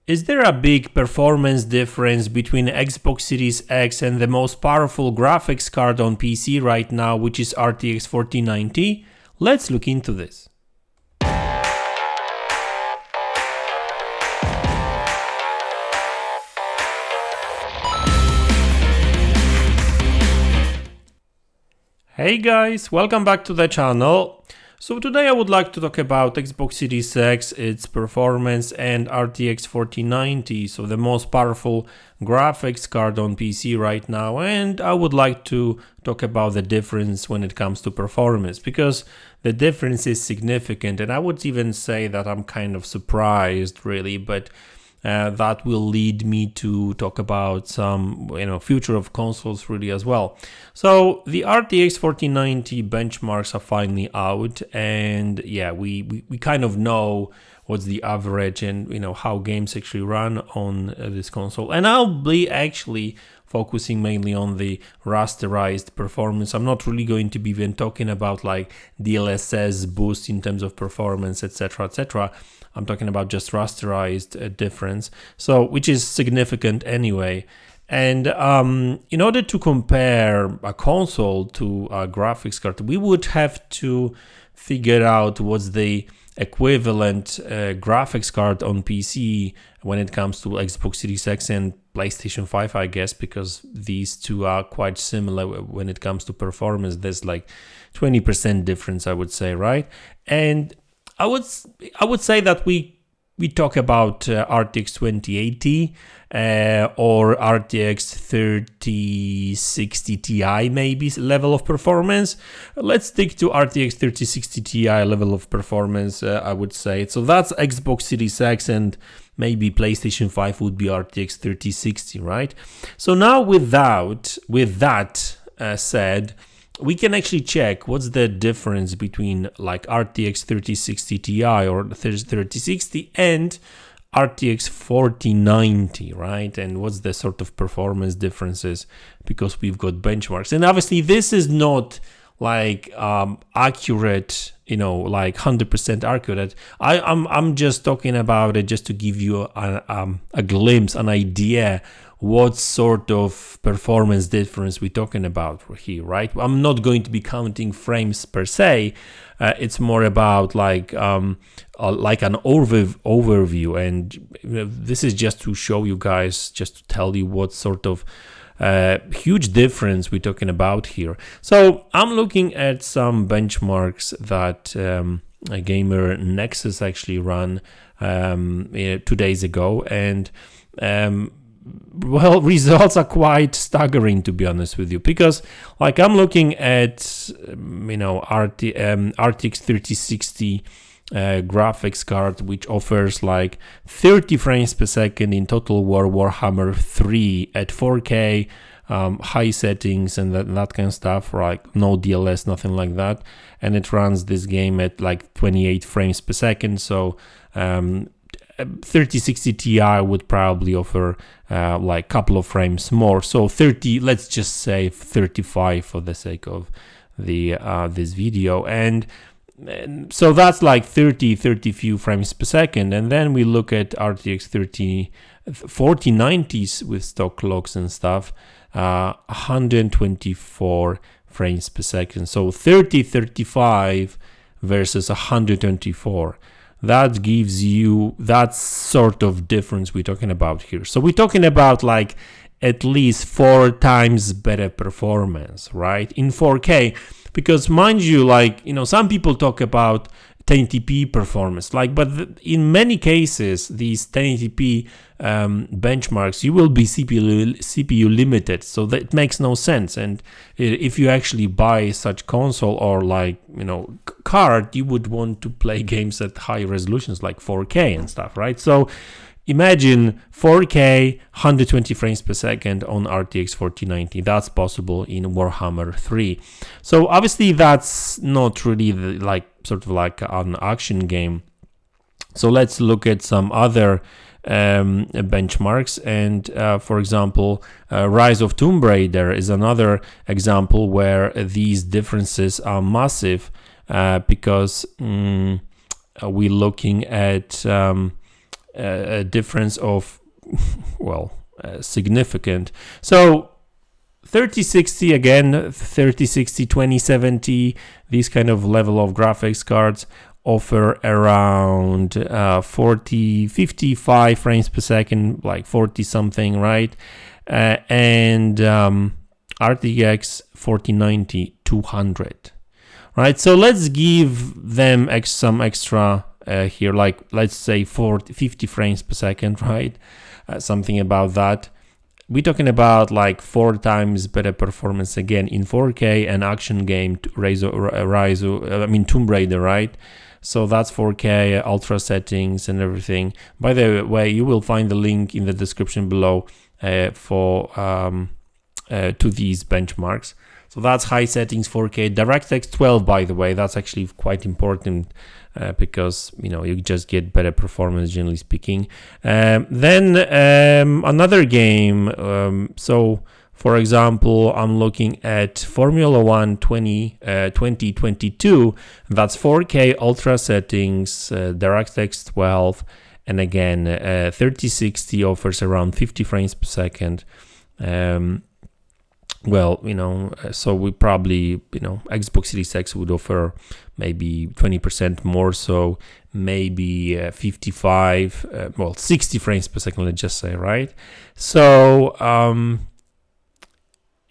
Is there a big performance difference between Xbox Series X and the most powerful graphics card on PC right now, which is RTX 4090? Let's look into this. Hey guys, welcome back to the channel. So today I would like to talk about Xbox Series X, its performance, and RTX 4090, so the most powerful graphics card on PC right now, and I would like to talk about the difference when it comes to performance, because the difference is significant, and I would even say that I'm kind of surprised really, but that will lead me to talk about some, future of consoles really as well. So the RTX 4090 benchmarks are finally out, and yeah, we kind of know what's the average and how games actually run on this console. And I'll be actually focusing mainly on the rasterized performance. I'm not really going to be even talking about like DLSS boost in terms of performance, etc., etc. I'm talking about just rasterized difference, so which is significant anyway. And in order to compare a console to a graphics card, we would have to figure out what's the equivalent graphics card on PC when it comes to Xbox Series X and PlayStation 5, I guess, because these two are quite similar when it comes to performance. There's like 20% difference, I would say, right? And I would say that we talk about RTX 2080 or RTX 3060 Ti maybe level of performance. Let's stick to RTX 3060 Ti level of performance, I would say. So that's Xbox Series X, and maybe PlayStation 5 would be RTX 3060, right? So now with that said, we can actually check what's the difference between like RTX 3060 Ti or 3060 and RTX 4090, right? And what's the sort of performance differences, because we've got benchmarks. And obviously this is not like accurate, like 100% accurate. I'm just talking about it just to give you a glimpse, an idea what sort of performance difference we're talking about here, right? I'm not going to be counting frames per se. It's more about like an overview, and this is just to show you guys, just to tell you what sort of huge difference we're talking about here. So I'm looking at some benchmarks that a Gamer Nexus actually ran 2 days ago, and well, results are quite staggering, to be honest with you, because like I'm looking at RTX 3060 graphics card, which offers like 30 frames per second in Total War Warhammer 3 at 4K, high settings and that kind of stuff, like no DLS, nothing like that, and it runs this game at like 28 frames per second. So 3060 Ti would probably offer like a couple of frames more, so 30, let's just say 35 for the sake of the this video, and so that's like 30 few frames per second. And then we look at RTX 4090s with stock clocks and stuff, 124 frames per second, so 35 versus 124. That gives you that sort of difference we're talking about here. So we're talking about like at least 4 times better performance, right, in 4K. Because mind you, like, some people talk about 1080p performance, but in many cases, these 1080p benchmarks, you will be CPU limited, so that makes no sense. And if you actually buy such console or card, you would want to play games at high resolutions like 4K and stuff, right? So imagine 4K 120 frames per second on RTX 4090. That's possible in Warhammer 3. So obviously that's not really sort of like an action game. So let's look at some other benchmarks, and for example, Rise of Tomb Raider is another example where these differences are massive, because we're looking at a difference of, well, significant. So 3060 again, 3060, 2070, these kind of level of graphics cards offer around 55 frames per second, like 40 something, right? And RTX 4090, 200, right? So let's give them some extra here, like let's say 50 frames per second, right? Something about that. We're talking about like 4 times better performance again in 4K, an action game, Tomb Raider, right? So that's 4K, ultra settings and everything. By the way, you will find the link in the description below to these benchmarks. So that's high settings 4K, DirectX 12, by the way. That's actually quite important because you just get better performance, generally speaking. Then another game. So for example, I'm looking at Formula 1 2022. That's 4K ultra settings, DirectX 12, and again 3060 offers around 50 frames per second. So we probably, Xbox Series X would offer maybe 20% more, so maybe 60 frames per second, let's just say, right? So,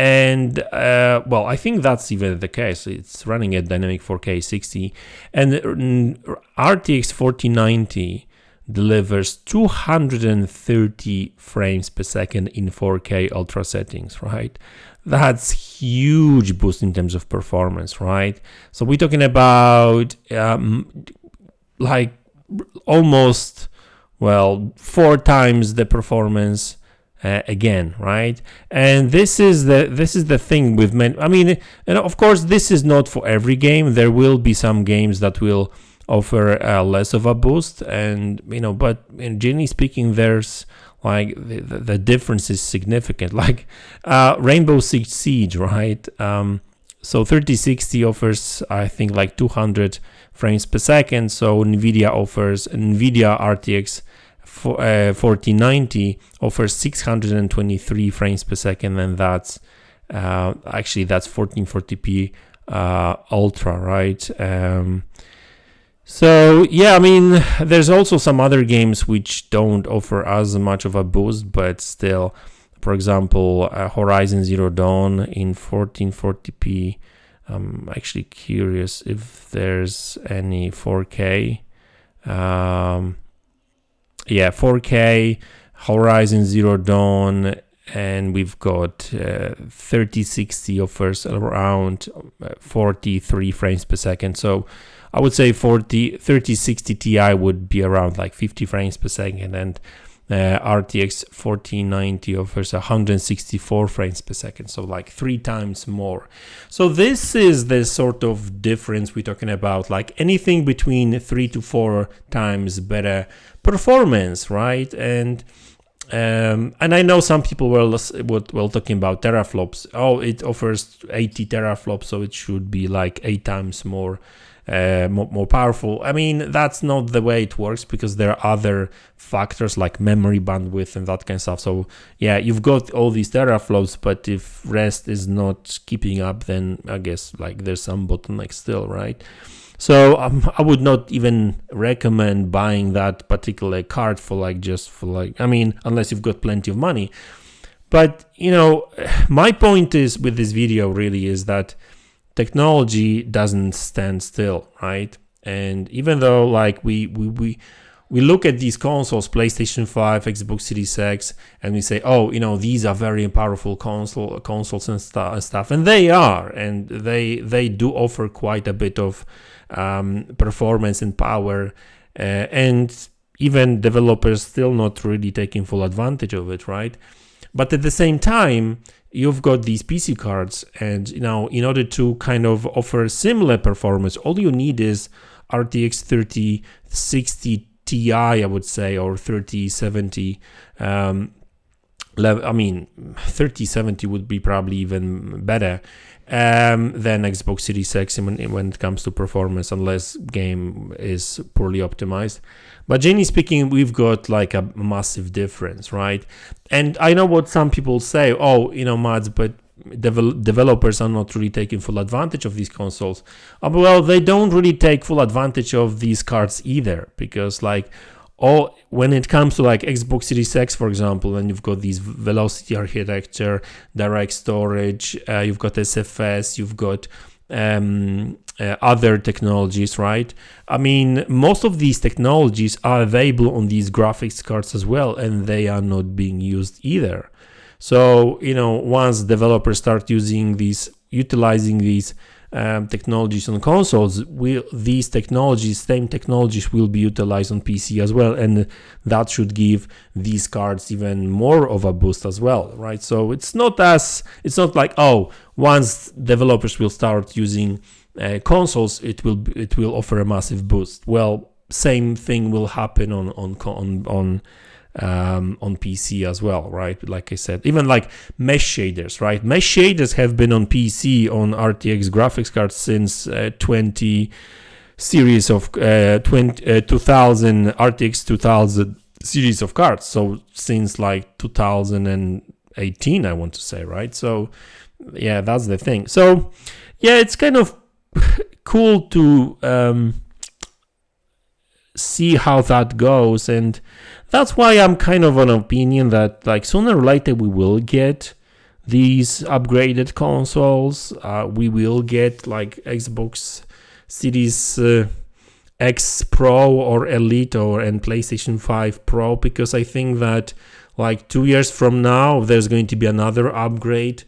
I think that's even the case. It's running at dynamic 4K 60, and RTX 4090 delivers 230 frames per second in 4K ultra settings, right? That's huge boost in terms of performance, right? So we're talking about like almost 4 times the performance again, right? And this is the thing with and of course this is not for every game. There will be some games that will offer less of a boost, and but generally speaking, there's like the difference is significant. Like Rainbow Six Siege, right? So 3060 offers, I think, like 200 frames per second. So NVIDIA RTX 4090 offers 623 frames per second, and that's actually that's 1440p ultra, right? So yeah, there's also some other games which don't offer as much of a boost, but still, for example, Horizon Zero Dawn in 1440p. I'm actually curious if there's any 4K. 4K, Horizon Zero Dawn, and we've got 3060 offers around 43 frames per second. So I would say 3060 Ti would be around like 50 frames per second, and RTX 4090 offers 164 frames per second, so like 3 times more. So this is the sort of difference we're talking about, like anything between 3 to 4 times better performance, right? And I know some people were talking about teraflops. Oh, it offers 80 teraflops, so it should be like 8 times more powerful. That's not the way it works, because there are other factors like memory bandwidth and that kind of stuff. So yeah, you've got all these teraflops, but if rest is not keeping up, then I guess like there's some bottleneck still, right? So I would not even recommend buying that particular card unless you've got plenty of money. But my point is with this video really is that technology doesn't stand still, right? And even though like we look at these consoles, PlayStation 5, Xbox Series X, and we say, oh, these are very powerful consoles and stuff, and they are, and they do offer quite a bit of performance and power, and even developers still not really taking full advantage of it, right? But at the same time, you've got these PC cards, and in order to kind of offer similar performance, all you need is RTX 3060 Ti, I would say, or 3070. I mean, 3070 would be probably even better than Xbox Series X when it comes to performance, unless game is poorly optimized. But generally speaking, we've got like a massive difference, right? And I know what some people say, oh, you know, MaDz, but developers are not really taking full advantage of these consoles. Well, they don't really take full advantage of these cards either, because like, when it comes to like Xbox Series X, for example, and you've got these velocity architecture, direct storage, you've got SFS, you've got other technologies, right? I mean, most of these technologies are available on these graphics cards as well, and they are not being used either. So, you know, once developers start utilizing these technologies on consoles, these same technologies will be utilized on PC as well, and that should give these cards even more of a boost as well, right? So it's not like, oh, once developers will start using consoles, it will offer a massive boost. Well, same thing will happen on PC as well, right? Like I said, even like mesh shaders, right? Mesh shaders have been on PC on RTX graphics cards since 2000 RTX 2000 series of cards. So since like 2018, I want to say, right? So yeah, that's the thing. So yeah, it's kind of cool to see how that goes, and that's why I'm kind of an opinion that like sooner or later we will get these upgraded consoles. We will get like Xbox Series X Pro or Elite and PlayStation 5 Pro, because I think that like 2 years from now there's going to be another upgrade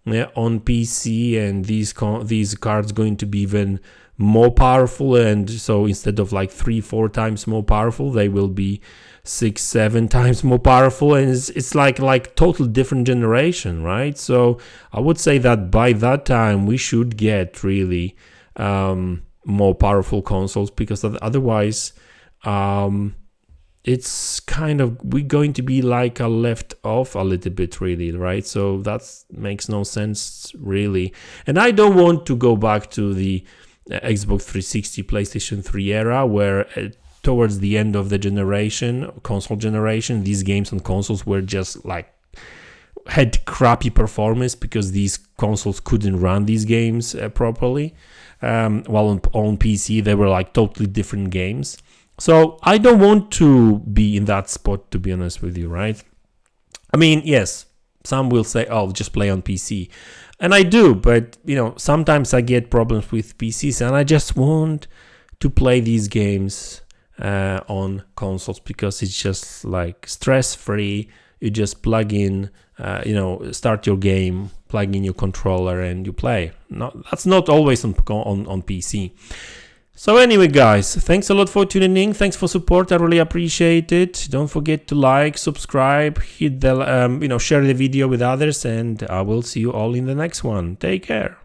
on PC, and these cards going to be even more powerful, and so instead of like 3-4 times more powerful, they will be 6-7 times more powerful, and it's like total different generation, right? So I would say that by that time we should get really more powerful consoles, because otherwise it's kind of, we're going to be like left off a little bit, really, right? So that makes no sense really, and I don't want to go back to the Xbox 360, PlayStation 3 era, where towards the end of the console generation, these games on consoles were just like had crappy performance because these consoles couldn't run these games properly, while on PC they were like totally different games. So I don't want to be in that spot, to be honest with you, right? I mean, yes, some will say, oh, just play on PC. And I do, but you know, sometimes I get problems with PCs, and I just want to play these games on consoles, because it's just like stress-free. You just plug in, start your game, plug in your controller, and you play. That's not always on PC. So anyway, guys, thanks a lot for tuning in. Thanks for support. I really appreciate it. Don't forget to like, subscribe, hit the, share the video with others, and I will see you all in the next one. Take care.